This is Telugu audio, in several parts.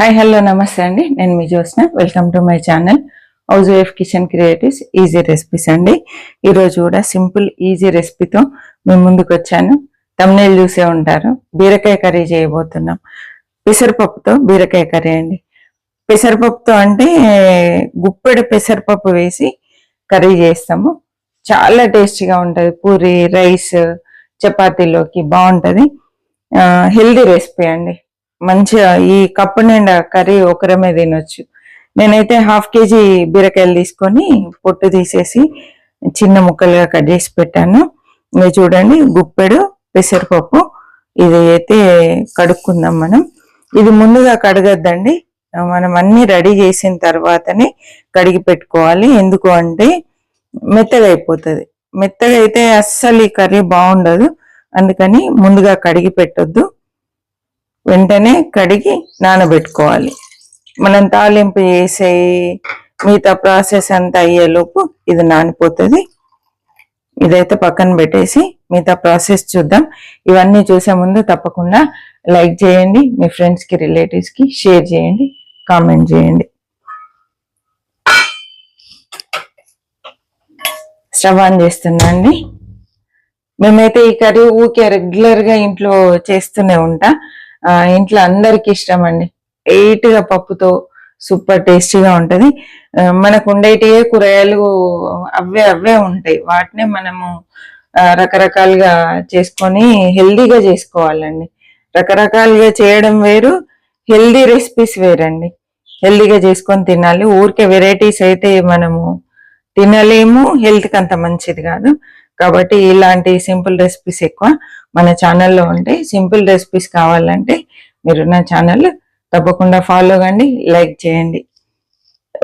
హాయ్ హలో నమస్తే అండి. నేను మీ Jyotsna. Welcome to my channel house wife kitchen creatives easy recipes అండి. ఈరోజు కూడా సింపుల్ ఈజీ రెసిపీతో మేము ముందుకు వచ్చాను. థంబ్నెయిల్ చూసే ఉంటారు. బీరకాయ కర్రీ చేయబోతున్నాం. పెసరపప్పుతో బీరకాయ కర్రీ అండి. పెసరపప్పుతో అంటే గుప్పెడు పెసరపప్పు వేసి కర్రీ చేస్తాము. చాలా టేస్టీగా ఉంటుంది. పూరి, రైస్, చపాతీలోకి బాగుంటుంది. హెల్దీ రెసిపీ అండి. మంచిగా ఈ కప్పు నిండా కర్రీ ఒకరమే తినొచ్చు. నేనైతే హాఫ్ కేజీ బీరకాయలు తీసుకొని పొట్టు తీసేసి చిన్న ముక్కలుగా కట్ చేసి పెట్టాను. ఇంకా చూడండి, గుప్పెడు పెసరపప్పు. ఇది అయితే కడుక్కుందాం మనం. ఇది ముందుగా కడగద్దండి, మనం అన్ని రెడీ చేసిన తర్వాతనే కడిగి పెట్టుకోవాలి. ఎందుకు అంటే మెత్తగా అయిపోతుంది. మెత్తగా అయితే అస్సలు ఈ కర్రీ బాగుండదు. అందుకని ముందుగా కడిగి పెట్టొద్దు, వెంటనే కడిగి నానబెట్టుకోవాలి. మనం తాలింపు చేసే మిగతా ప్రాసెస్ అంతా అయ్యేలోపు ఇది నానిపోతుంది. ఇదైతే పక్కన పెట్టేసి మిగతా ప్రాసెస్ చూద్దాం. ఇవన్నీ చూసే ముందు తప్పకుండా లైక్ చేయండి, మీ ఫ్రెండ్స్కి, రిలేటివ్స్కి షేర్ చేయండి, కామెంట్ చేయండి. స్టవ్ ఆన్ చేస్తున్నా అండి. మేమైతే ఈ కర్రీ ఊకే రెగ్యులర్గా ఇంట్లో చేస్తూనే ఉంటా. ఇంట్లో అందరికి ఇష్టం అండి. ఎయిట్గా పప్పుతో సూపర్ టేస్టీగా ఉంటుంది. మనకు ఉండేటివే కూరగాయలు అవే ఉంటాయి. వాటినే మనము రకరకాలుగా చేసుకొని హెల్దీగా చేసుకోవాలండి. రకరకాలుగా చేయడం వేరు, హెల్దీ రెసిపీస్ వేరండి. హెల్దీగా చేసుకొని తినాలి. ఊరికే వెరైటీస్ అయితే మనము తినలేము, హెల్త్కి అంత మంచిది కాదు. కాబట్టి ఇలాంటి సింపుల్ రెసిపీస్ ఎక్కువ మన ఛానల్లో ఉంటాయి. సింపుల్ రెసిపీస్ కావాలంటే మీరు నా ఛానల్ తప్పకుండా ఫాలో కండి, లైక్ చేయండి.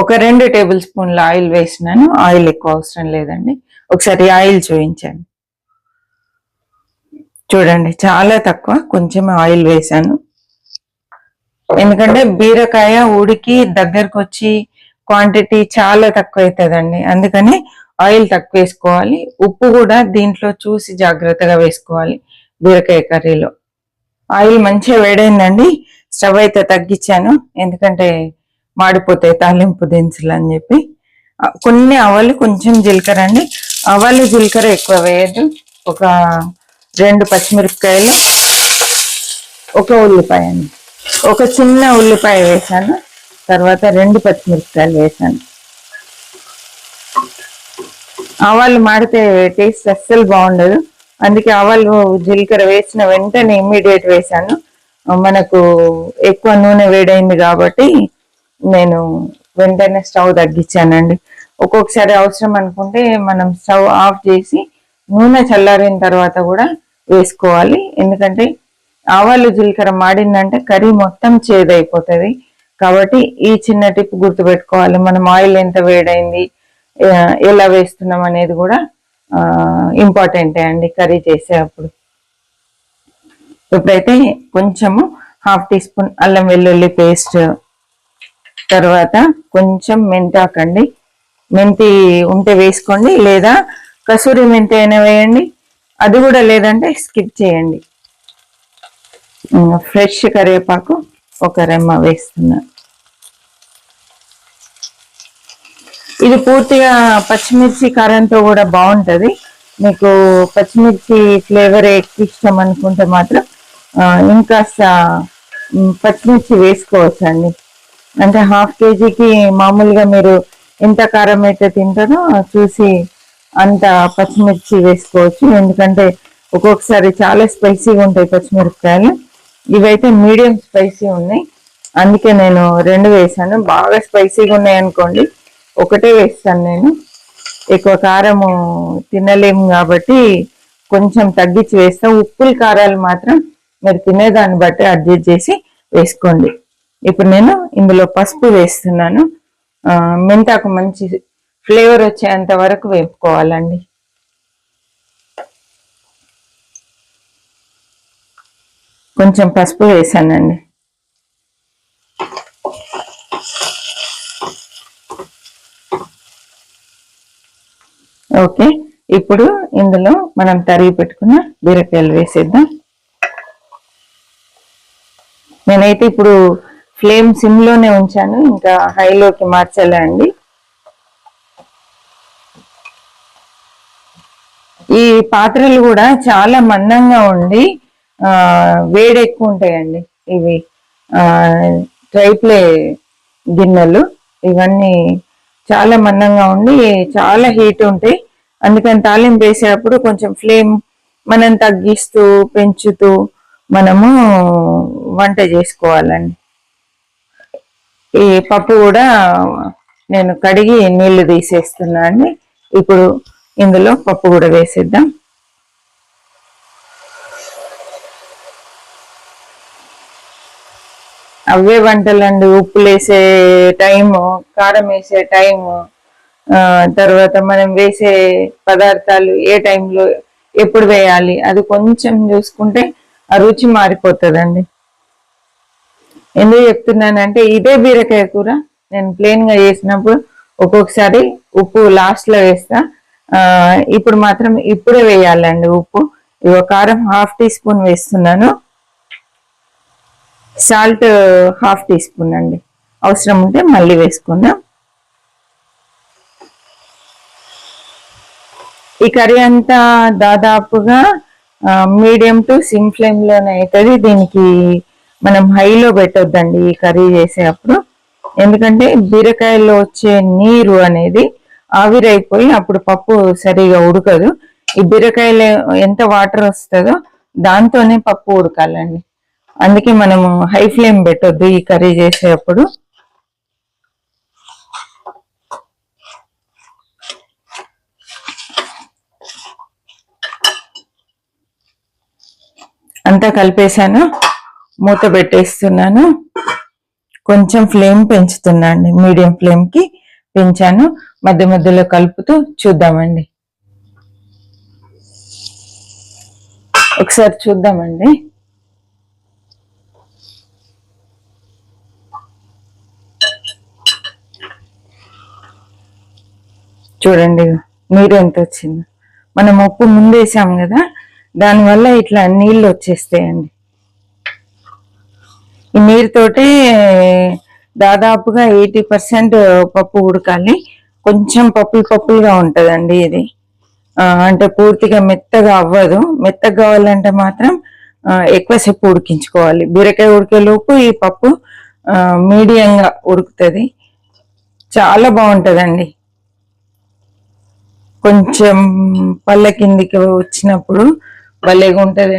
ఒక 2 టేబుల్ స్పూన్ల ఆయిల్ వేసినాను. ఆయిల్ ఎక్కువ అవసరం లేదండి. ఒకసారి ఆయిల్ చూపించండి. చూడండి, చాలా తక్కువ, కొంచెం ఆయిల్ వేసాను. ఎందుకంటే బీరకాయ ఉడికి దగ్గరకు వచ్చి క్వాంటిటీ చాలా తక్కువ అవుతుందండి. అందుకని ఆయిల్ తక్కువ వేసుకోవాలి. ఉప్పు కూడా దీంట్లో చూసి జాగ్రత్తగా వేసుకోవాలి. బీరకాయ కర్రీలో ఆయిల్ మంచిగా వేడైందండి. స్టవ్ అయితే తగ్గించాను, ఎందుకంటే మాడిపోతాయి తాలింపు దినుసులు అని చెప్పి. కొన్ని ఆవాలు, కొంచెం జీలకర్ర అండి. ఆవాలు జీలకర్ర ఎక్కువ వేయద్దు. ఒక 2 పచ్చిమిరపకాయలు, ఒక ఉల్లిపాయ అండి. ఒక చిన్న ఉల్లిపాయ వేసాను, తర్వాత 2 పచ్చిమిరపకాయలు వేసాను. ఆవాలు మాడితే టేస్ట్ అస్సలు బాగుండదు. అందుకే ఆవాలు జీలకర్ర వేసిన వెంటనే ఇమ్మీడియట్ వేసాను. మనకు ఎక్కువ నూనె వేడైంది కాబట్టి నేను వెంటనే స్టవ్ తగ్గించానండి. ఒక్కొక్కసారి అవసరం అనుకుంటే మనం స్టవ్ ఆఫ్ చేసి నూనె చల్లారిన తర్వాత కూడా వేసుకోవాలి. ఎందుకంటే ఆవాలు జీలకర్ర మాడిందంటే కర్రీ మొత్తం చేదైపోతుంది. కాబట్టి ఈ చిన్న టిప్ గుర్తుపెట్టుకోవాలి. మనం ఆయిల్ ఎంత వేడైంది, ఎలా వేస్తున్నాం అనేది కూడా ఇంపార్టెంటే అండి కర్రీ చేసేటప్పుడు. ఇప్పుడైతే కొంచెము 1/2 టీ స్పూన్ అల్లం వెల్లుల్లి పేస్ట్, తర్వాత కొంచెం మెంతాకండి. మెంతి ఉంటే వేసుకోండి, లేదా కసూరి మెంతి అయినా వేయండి. అది కూడా లేదంటే స్కిప్ చేయండి. ఫ్రెష్ కరివేపాకు ఒక రెమ్మ వేస్తున్నా. ఇది పూర్తిగా పచ్చిమిర్చి కారంతో కూడా బాగుంటుంది. మీకు పచ్చిమిర్చి ఫ్లేవర్ ఎక్కువ ఇష్టం అనుకుంటే మాత్రం ఇంకాస్త పచ్చిమిర్చి వేసుకోవచ్చు అండి. అంటే 1/2 కేజీకి మామూలుగా మీరు ఎంత కారం అయితే తింటారో చూసి అంత పచ్చిమిర్చి వేసుకోవచ్చు. ఎందుకంటే ఒక్కొక్కసారి చాలా స్పైసీగా ఉంటాయి పచ్చిమిరపకాయలు. ఇవైతే మీడియం స్పైసీ ఉన్నాయి, అందుకే నేను 2 వేసాను. బాగా స్పైసీగా ఉన్నాయి అనుకోండి ఒకటే వేస్తాను. నేను ఎక్కువ కారము తినలేము కాబట్టి కొంచెం తగ్గించి వేస్తా. ఉప్పులు కారాలు మాత్రం మీరు తినేదాన్ని బట్టి అడ్జస్ట్ చేసి వేసుకోండి. ఇప్పుడు నేను ఇందులో పసుపు వేస్తున్నాను. మెంతాకు మంచి ఫ్లేవర్ వచ్చేంత వరకు వేపుకోవాలండి. కొంచెం పసుపు వేసానండి. ఓకే, ఇప్పుడు ఇందులో మనం తరిగి పెట్టుకున్న బీరకాయలు వేసేద్దాం. నేనైతే ఇప్పుడు ఫ్లేమ్ సిమ్ లోనే ఉంచాను, ఇంకా హైలోకి మార్చాలా అండి. ఈ పాత్రలు కూడా చాలా మందంగా ఉండి వేడి ఎక్కువ ఉంటాయండి. ఇవి ట్రైప్లే గిన్నెలు ఇవన్నీ చాలా మందంగా ఉండి చాలా హీట్ ఉంటాయి. అందుకని తాలింపు వేసేటప్పుడు కొంచెం ఫ్లేమ్ మనం తగ్గిస్తూ పెంచుతూ మనము వంట చేసుకోవాలండి. ఈ పప్పు కూడా నేను కడిగి నీళ్లు తీసేస్తున్నా అండి. ఇప్పుడు ఇందులో పప్పు కూడా వేసేద్దాం. అవే వంటలండి, ఉప్పులు వేసే టైము, కారం వేసే టైము, తర్వాత మనం వేసే పదార్థాలు ఏ టైంలో ఎప్పుడు వేయాలి అది కొంచెం చూసుకుంటే ఆ రుచి మారిపోతుందండి. ఎందుకు చెప్తున్నానంటే ఇదే బీరకాయ కూర నేను ప్లెయిన్ గా చేసినప్పుడు ఒక్కొక్కసారి ఉప్పు లాస్ట్ లో వేస్తా. ఇప్పుడు మాత్రం ఇప్పుడే వేయాలండి ఉప్పు. ఇవ కారం 1/2 టీ స్పూన్ వేస్తున్నాను, సాల్ట్ 1/2 టీ స్పూన్ అండి. అవసరం ఉంటే మళ్ళీ వేసుకుందాం. ఈ కర్రీ అంతా దాదాపుగా మీడియం టు సిమ్ ఫ్లేమ్ లోనే అవుతుంది. దీనికి మనం హైలో పెట్టొద్దండి ఈ కర్రీ చేసేటప్పుడు, ఎందుకంటే బీరకాయలో వచ్చే నీరు అనేది ఆవిరైపోయి అప్పుడు పప్పు సరిగా ఉడకదు. ఈ బీరకాయలో ఎంత వాటర్ వస్తుందో దాంతోనే పప్పు ఉడకాలండి. అందుకే మనము హై ఫ్లేమ్ పెట్టొద్దు ఈ కర్రీ చేసేటప్పుడు. అంతా కలిపేశాను, మూత పెట్టేస్తున్నాను. కొంచెం ఫ్లేమ్ పెంచుతున్నా అండి, మీడియం ఫ్లేమ్ కి పెంచాను. మధ్య మధ్యలో కలుపుతూ చూద్దామండి. ఒకసారి చూద్దామండి. చూడండి నీరు ఎంత వచ్చిందో. మనం ఉప్పు ముందేసాం కదా, దానివల్ల ఇట్లా నీళ్ళు వచ్చేస్తాయండి. ఈ నీరుతోటే దాదాపుగా 80% పప్పు ఉడకాలి. కొంచెం పప్పులుగా ఉంటుందండి ఇది, అంటే పూర్తిగా మెత్తగా అవ్వదు. మెత్తగా కావాలంటే మాత్రం ఎక్కువసేపు ఉడికించుకోవాలి. బీరకాయ ఉడికేలోపు ఈ పప్పు మీడియంగా ఉడుకుతుంది, చాలా బాగుంటుందండి. కొంచెం పళ్ళ కిందికి వచ్చినప్పుడు భలేగా ఉంటుంది.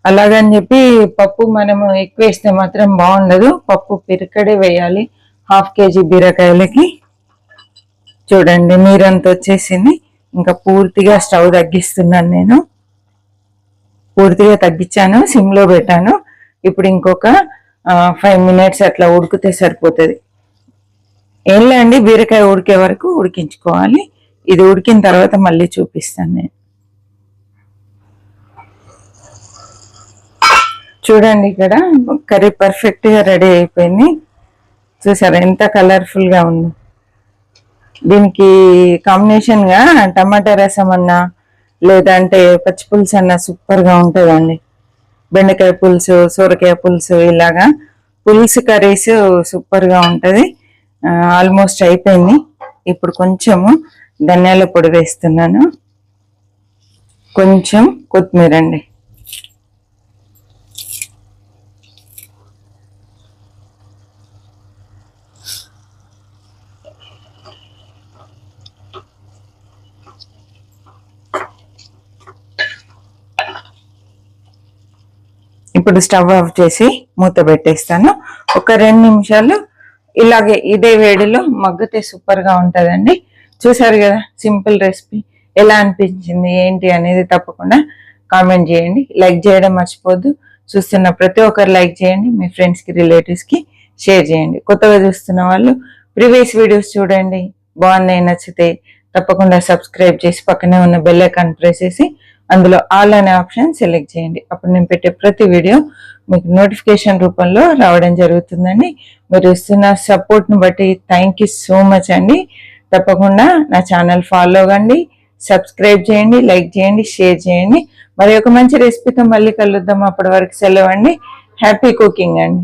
అలాగని చెప్పి పప్పు మనము ఎక్కువ వేస్తే మాత్రం బాగుండదు. పప్పు పిరికడే వేయాలి 1/2 కేజీ బీరకాయలకి. చూడండి నీరంతా వచ్చేసింది. ఇంకా పూర్తిగా స్టవ్ తగ్గిస్తున్నాను, నేను పూర్తిగా తగ్గించాను, సిమ్లో పెట్టాను. ఇప్పుడు ఇంకొక 5 మినిట్స్ అట్లా ఉడికితే సరిపోతుంది. ఏం లేండి, బీరకాయ ఉడికే వరకు ఉడికించుకోవాలి. ఇది ఉడికిన తర్వాత మళ్ళీ చూపిస్తాను నేను. చూడండి ఇక్కడ కర్రీ పర్ఫెక్ట్ గా రెడీ అయిపోయింది. చూసారా ఎంత కలర్ఫుల్ గా ఉంది. దీనికి కాంబినేషన్ గా టమాటా రసం అన్నా లేదంటే పచ్చి పులుసు అన్నా సూపర్ గా ఉంటుందండి. బెండకాయ పులుసు, సొరకాయ పులుసు, ఇలాగా పులుసు కర్రీస్ సూపర్ గా ఉంటది. ఆల్మోస్ట్ అయిపోయింది. ఇప్పుడు కొంచెము ధనియాల పొడి వేస్తున్నాను, కొంచెం కొత్తిమీర అండి. ఇప్పుడు స్టవ్ ఆఫ్ చేసి మూత పెట్టేస్తాను. ఒక 2 నిమిషాలు ఇలాగే ఇదే వేడిలో మగ్గితే సూపర్ గా ఉంటుందండి. చూసారు కదా సింపుల్ రెసిపీ. ఎలా అనిపించింది ఏంటి అనేది తప్పకుండా కామెంట్ చేయండి. లైక్ చేయడం మర్చిపోద్దు. చూస్తున్న ప్రతి ఒక్కరు లైక్ చేయండి, మీ ఫ్రెండ్స్ కి రిలేటివ్స్ కి షేర్ చేయండి. కొత్తగా చూస్తున్న వాళ్ళు ప్రీవియస్ వీడియోస్ చూడండి, బాగున్నాయి నచ్చితే తప్పకుండా సబ్స్క్రైబ్ చేసి పక్కనే ఉన్న బెల్ ఐకాన్ ప్రెస్ చేసి అందులో ఆల్ అనే ఆప్షన్ సెలెక్ట్ చేయండి. అప్పుడు నేను పెట్టే ప్రతి వీడియో మీకు నోటిఫికేషన్ రూపంలో రావడం జరుగుతుందండి. మీరు ఇస్తున్న సపోర్ట్ని బట్టి థ్యాంక్ యూ సో మచ్ అండి. తప్పకుండా నా ఛానల్ ఫాలో అవ్వండి, సబ్స్క్రైబ్ చేయండి, లైక్ చేయండి, షేర్ చేయండి. మరి ఒక మంచి రెసిపీతో మళ్ళీ కలుద్దాం. అప్పటి వరకు సెలవు అండి. హ్యాపీ కుకింగ్ అండి.